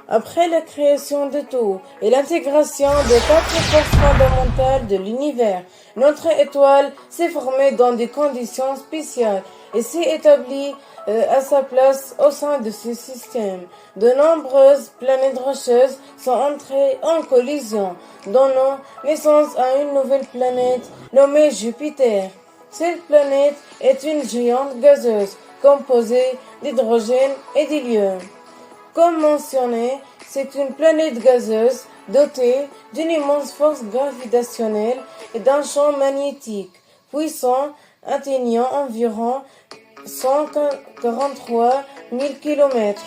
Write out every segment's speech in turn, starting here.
Après la création de tout et l'intégration des quatre forces fondamentales de l'univers, notre étoile s'est formée dans des conditions spéciales et s'est établie à sa place au sein de ce système. De nombreuses planètes rocheuses sont entrées en collision, donnant naissance à une nouvelle planète nommée Jupiter. Cette planète est une géante gazeuse composée d'hydrogène et d'hélium. Comme mentionné, c'est une planète gazeuse dotée d'une immense force gravitationnelle et d'un champ magnétique puissant atteignant environ 143 000 km.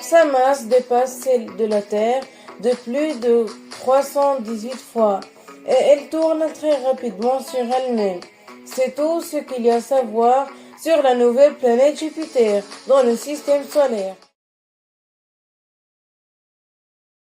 Sa masse dépasse celle de la Terre de plus de 318 fois et elle tourne très rapidement sur elle-même. C'est tout ce qu'il y a à savoir sur la nouvelle planète Jupiter dans le système solaire.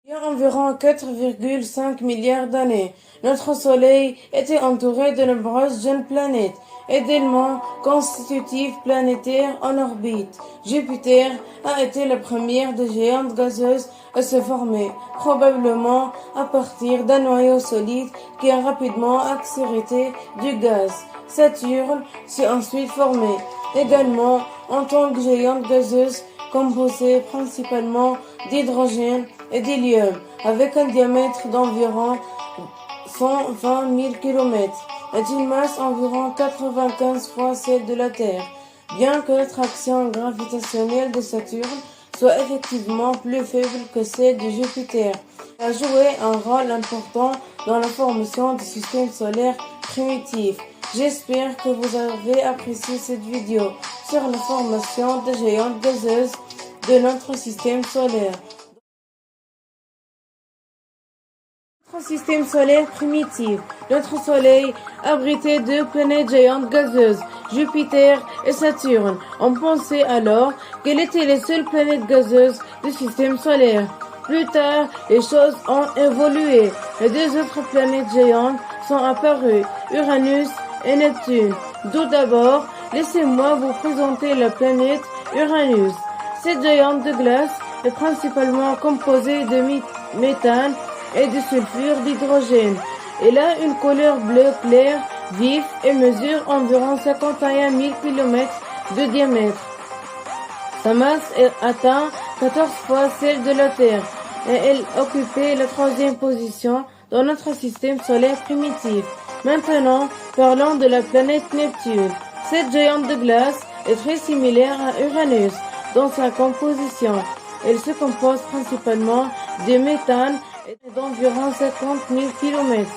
Il y a environ 4,5 milliards d'années, notre Soleil était entouré de nombreuses jeunes planètes et d'éléments constitutifs planétaires en orbite. Jupiter a été la première des géantes gazeuses à se former, probablement à partir d'un noyau solide qui a rapidement accrété du gaz. Saturne s'est ensuite formé, également en tant que géante gazeuse composée principalement d'hydrogène et d'hélium, avec un diamètre d'environ 120 000 km et une masse environ 95 fois celle de la Terre. Bien que l'attraction gravitationnelle de Saturne soit effectivement plus faible que celle de Jupiter, elle a joué un rôle important dans la formation du système solaire primitif. J'espère que vous avez apprécié cette vidéo sur la formation des géantes gazeuses de notre système solaire. Notre système solaire primitif. Notre Soleil abritait deux planètes géantes gazeuses, Jupiter et Saturne. On pensait alors qu'elles étaient les seules planètes gazeuses du système solaire. Plus tard, les choses ont évolué. Les deux autres planètes géantes sont apparues, Uranus et Neptune. Tout d'abord, laissez-moi vous présenter la planète Uranus. Cette géante de glace est principalement composée de méthane et de sulfure d'hydrogène. Elle a une couleur bleu clair vif et mesure environ 51 000 km de diamètre. Sa masse atteint 14 fois celle de la Terre et elle occupait la troisième position dans notre système solaire primitif. Maintenant, parlons de la planète Neptune. Cette géante de glace est très similaire à Uranus dans sa composition. Elle se compose principalement de méthane et d'environ 50 000 km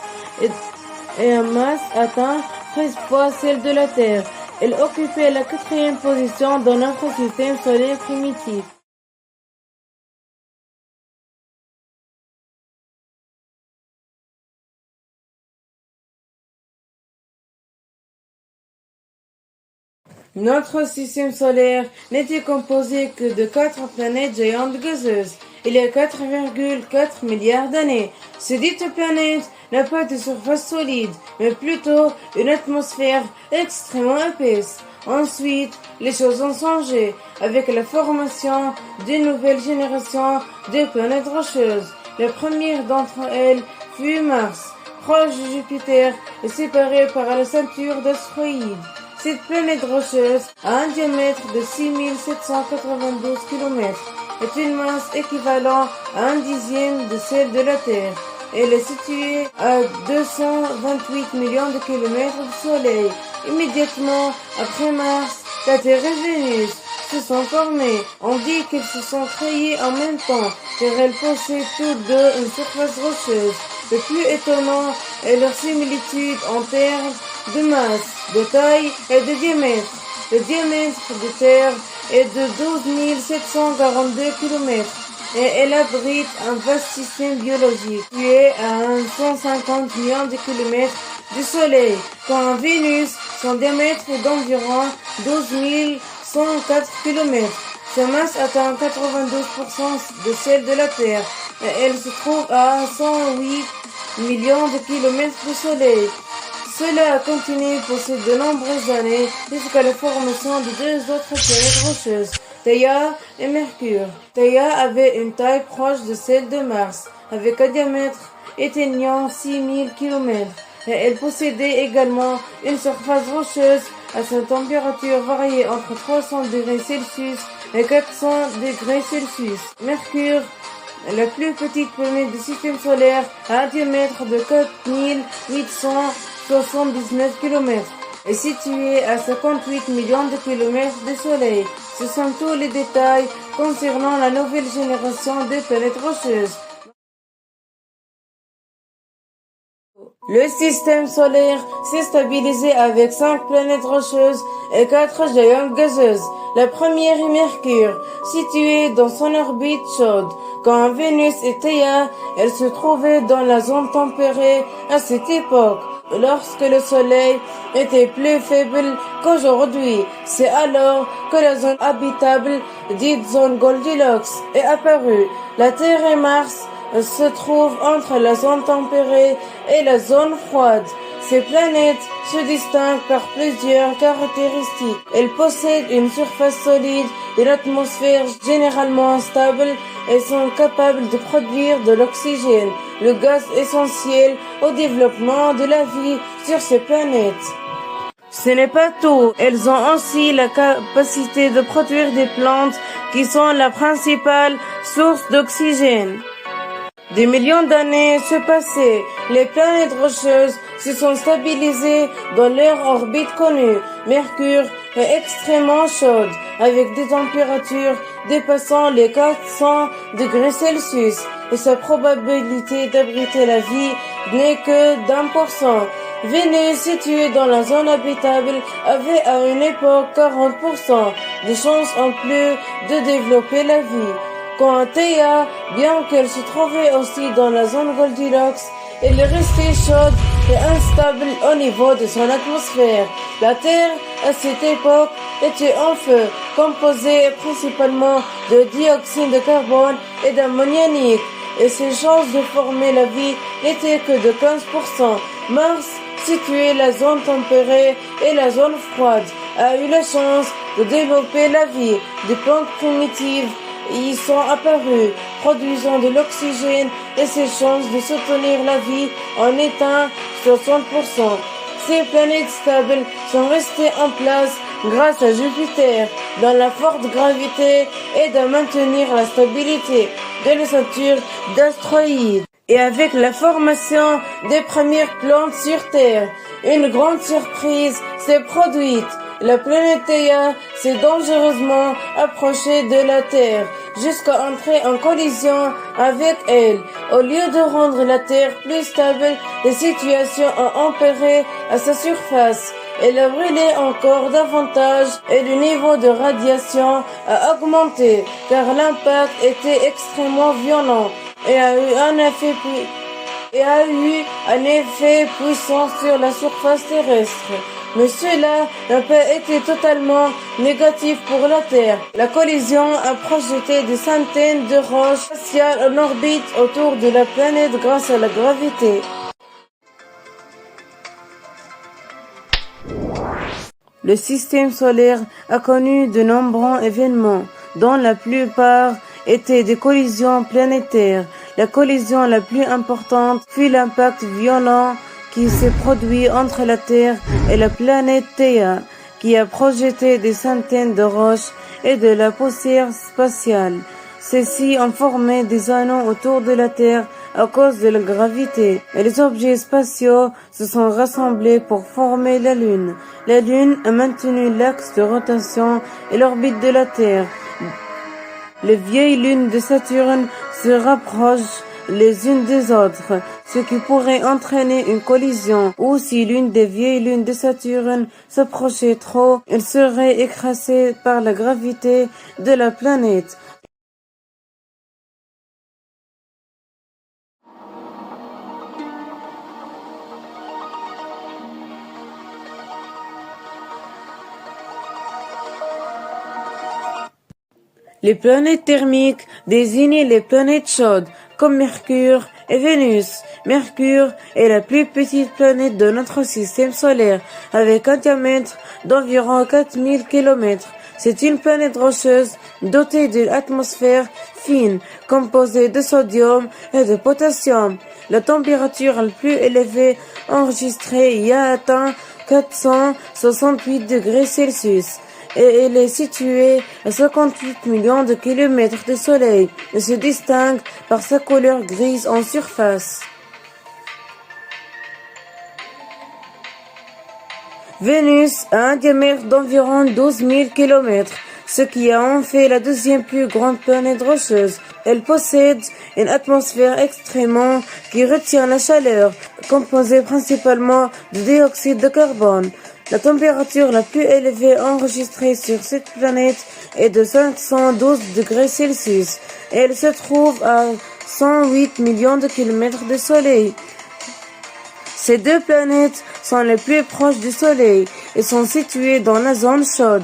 et en masse atteint 13 fois celle de la Terre. Elle occupait la quatrième position dans notre système solaire primitif. Notre système solaire n'était composé que de 4 planètes géantes gazeuses. Il y a 4,4 milliards d'années. Ces dites planètes n'ont pas de surface solide, mais plutôt une atmosphère extrêmement épaisse. Ensuite, les choses ont changé avec la formation d'une nouvelle génération de planètes rocheuses. La première d'entre elles fut Mars, proche de Jupiter et séparée par la ceinture d'astéroïdes. Cette planète rocheuse a un diamètre de 6792 km et une masse équivalente à un dixième de celle de la Terre. Elle est située à 228 millions de kilomètres du Soleil. Immédiatement après Mars, la Terre et Vénus se sont formées. On dit qu'elles se sont créées en même temps car elles possèdent toutes deux une surface rocheuse. Le plus étonnant est leur similitude en termes de masse, de taille et de diamètre. Le diamètre de Terre est de 12 742 km et elle abrite un vaste système biologique qui est à 150 millions de kilomètres du Soleil. Quant à Vénus, son diamètre est d'environ 12 104 km. Sa masse atteint 92% de celle de la Terre et elle se trouve à 108 millions de kilomètres du Soleil. Cela a continué pour de nombreuses années jusqu'à la formation de deux autres planètes rocheuses, Theia et Mercure. Theia avait une taille proche de celle de Mars, avec un diamètre atteignant 6000 km. Et elle possédait également une surface rocheuse à sa température variée entre 300 degrés Celsius et 400 degrés Celsius. Mercure, la plus petite planète du système solaire, a un diamètre de 4879 km. Est située à 58 millions de kilomètres du Soleil. Ce sont tous les détails concernant la nouvelle génération de planètes rocheuses. Le système solaire s'est stabilisé avec 5 planètes rocheuses et 4 géantes gazeuses. La première est Mercure, située dans son orbite chaude. Quand Vénus et Theia, elle se trouvait dans la zone tempérée à cette époque, lorsque le Soleil était plus faible qu'aujourd'hui. C'est alors que la zone habitable, dite zone Goldilocks, est apparue. La Terre et Mars se trouvent entre la zone tempérée et la zone froide. Ces planètes se distinguent par plusieurs caractéristiques. Elles possèdent une surface solide, une atmosphère généralement stable et sont capables de produire de l'oxygène, le gaz essentiel au développement de la vie sur ces planètes. Ce n'est pas tout, elles ont aussi la capacité de produire des plantes qui sont la principale source d'oxygène. Des millions d'années se passaient, les planètes rocheuses se sont stabilisées dans leur orbite connue. Mercure est extrêmement chaude, avec des températures dépassant les 400 degrés Celsius, et sa probabilité d'abriter la vie n'est que d'1%. Vénus, située dans la zone habitable, avait à une époque 40% de chances en plus de développer la vie. Quant à Theia, bien qu'elle se trouvait aussi dans la zone Goldilocks, elle est restée chaude et instable au niveau de son atmosphère. La Terre, à cette époque, était en feu, composée principalement de dioxyde de carbone et d'ammoniac, et ses chances de former la vie n'étaient que de 15%. Mars, situé la zone tempérée et la zone froide, a eu la chance de développer la vie. Des plantes primitives y sont apparus, produisant de l'oxygène, et ses chances de soutenir la vie en étant 60%. Ces planètes stables sont restées en place grâce à Jupiter, dans la forte gravité et de maintenir la stabilité de l'ossature d'astéroïdes. Et avec la formation des premières plantes sur Terre, une grande surprise s'est produite. La planète Theia s'est dangereusement approchée de la Terre jusqu'à entrer en collision avec elle. Au lieu de rendre la Terre plus stable, les situations ont empiré à sa surface. Elle a brûlé encore davantage et le niveau de radiation a augmenté car l'impact était extrêmement violent et a eu un effet puissant sur la surface terrestre. Mais cela n'a pas été totalement négatif pour la Terre. La collision a projeté des centaines de roches spatiales en orbite autour de la planète grâce à la gravité. Le système solaire a connu de nombreux événements, dont la plupart étaient des collisions planétaires. La collision la plus importante fut l'impact violent qui s'est produit entre la Terre et la planète Theia, qui a projeté des centaines de roches et de la poussière spatiale. Ceux-ci ont formé des anneaux autour de la Terre à cause de la gravité, et les objets spatiaux se sont rassemblés pour former la Lune. La Lune a maintenu l'axe de rotation et l'orbite de la Terre. Les vieilles lunes de Saturne se rapprochent les unes des autres, ce qui pourrait entraîner une collision, ou si l'une des vieilles lunes de Saturne s'approchait trop, elle serait écrasée par la gravité de la planète. Les planètes thermiques désignent les planètes chaudes, comme Mercure et Vénus. Mercure est la plus petite planète de notre système solaire, avec un diamètre d'environ 4000 km. C'est une planète rocheuse dotée d'une atmosphère fine, composée de sodium et de potassium. La température la plus élevée enregistrée y a atteint 468 degrés Celsius. Et elle est située à 58 millions de kilomètres du Soleil et se distingue par sa couleur grise en surface. Vénus a un diamètre d'environ 12 000 kilomètres, ce qui en fait la deuxième plus grande planète rocheuse. Elle possède une atmosphère extrêmement qui retient la chaleur, composée principalement de dioxyde de carbone. La température la plus élevée enregistrée sur cette planète est de 512 degrés Celsius et elle se trouve à 108 millions de kilomètres du Soleil. Ces deux planètes sont les plus proches du Soleil et sont situées dans la zone chaude.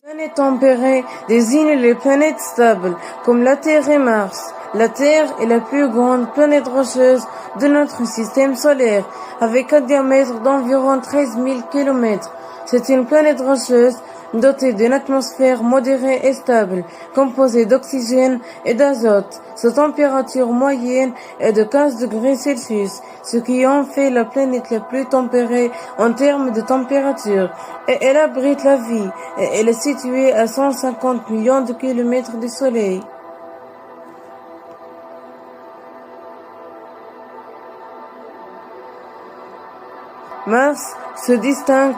Les planètes tempérées désignent les planètes stables, comme la Terre et Mars. La Terre est la plus grande planète rocheuse de notre système solaire, avec un diamètre d'environ 13 000 km. C'est une planète rocheuse dotée d'une atmosphère modérée et stable, composée d'oxygène et d'azote. Sa température moyenne est de 15 degrés Celsius, ce qui en fait la planète la plus tempérée en termes de température. Et elle abrite la vie, et elle est située à 150 millions de kilomètres du Soleil. Mars se distingue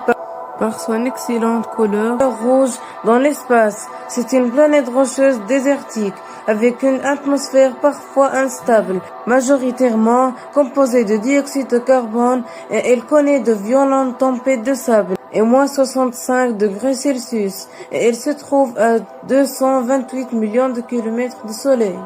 par son excellente couleur rouge dans l'espace. C'est une planète rocheuse désertique avec une atmosphère parfois instable, majoritairement composée de dioxyde de carbone, et elle connaît de violentes tempêtes de sable et moins 65 degrés Celsius, et elle se trouve à 228 millions de kilomètres du Soleil.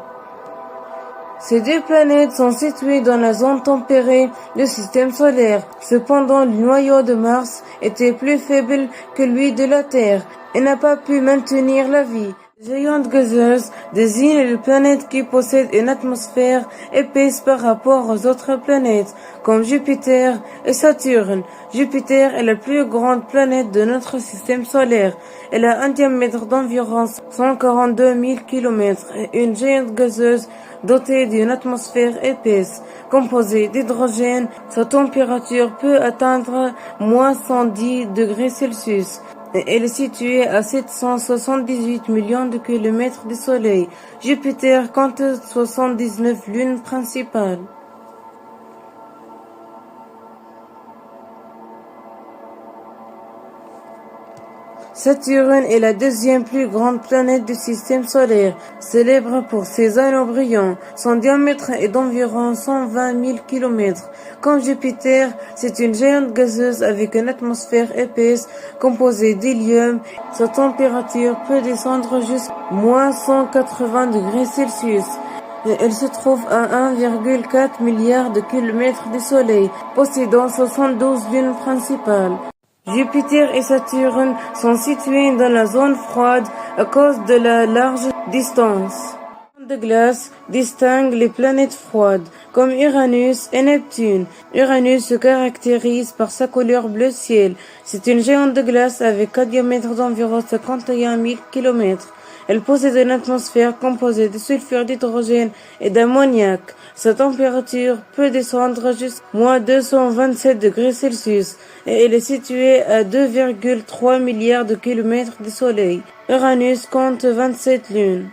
Ces deux planètes sont situées dans la zone tempérée du système solaire. Cependant, le noyau de Mars était plus faible que lui de la Terre et n'a pas pu maintenir la vie. Les géantes gazeuses désignent les planètes qui possèdent une atmosphère épaisse par rapport aux autres planètes, comme Jupiter et Saturne. Jupiter est la plus grande planète de notre système solaire. Elle a un diamètre d'environ 142 000 km et une géante gazeuse dotée d'une atmosphère épaisse, composée d'hydrogène. Sa température peut atteindre moins 110 degrés Celsius. Elle est située à 778 millions de kilomètres du Soleil. Jupiter compte 79 lunes principales. Saturne est la deuxième plus grande planète du système solaire, célèbre pour ses anneaux brillants. Son diamètre est d'environ 120 000 km. Comme Jupiter, c'est une géante gazeuse avec une atmosphère épaisse composée d'hélium. Sa température peut descendre jusqu'à moins 180 degrés Celsius. Elle se trouve à 1,4 milliard de kilomètres du Soleil, possédant 72 lunes principales. Jupiter et Saturne sont situés dans la zone froide à cause de la large distance. De glace distingue les planètes froides, comme Uranus et Neptune. Uranus se caractérise par sa couleur bleu ciel. C'est une géante de glace avec un diamètre d'environ 51 000 km. Elle possède une atmosphère composée de sulfure d'hydrogène et d'ammoniac. Sa température peut descendre jusqu'à moins 227 degrés Celsius et elle est située à 2,3 milliards de kilomètres du Soleil. Uranus compte 27 lunes.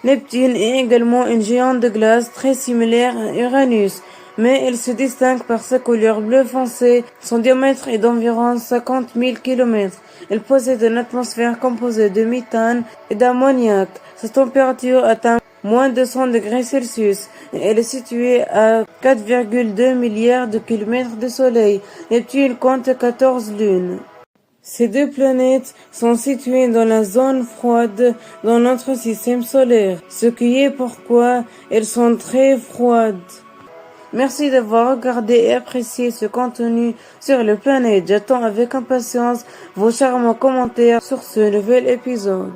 Neptune est également une géante de glace très similaire à Uranus, mais elle se distingue par sa couleur bleu foncé. Son diamètre est d'environ 50 000 km. Elle possède une atmosphère composée de méthane et d'ammoniac. Sa température atteint moins 200 degrés Celsius et elle est située à 4,2 milliards de kilomètres du Soleil. Neptune compte 14 lunes. Ces deux planètes sont situées dans la zone froide dans notre système solaire, ce qui est pourquoi elles sont très froides. Merci d'avoir regardé et apprécié ce contenu sur les planètes. J'attends avec impatience vos charmants commentaires sur ce nouvel épisode.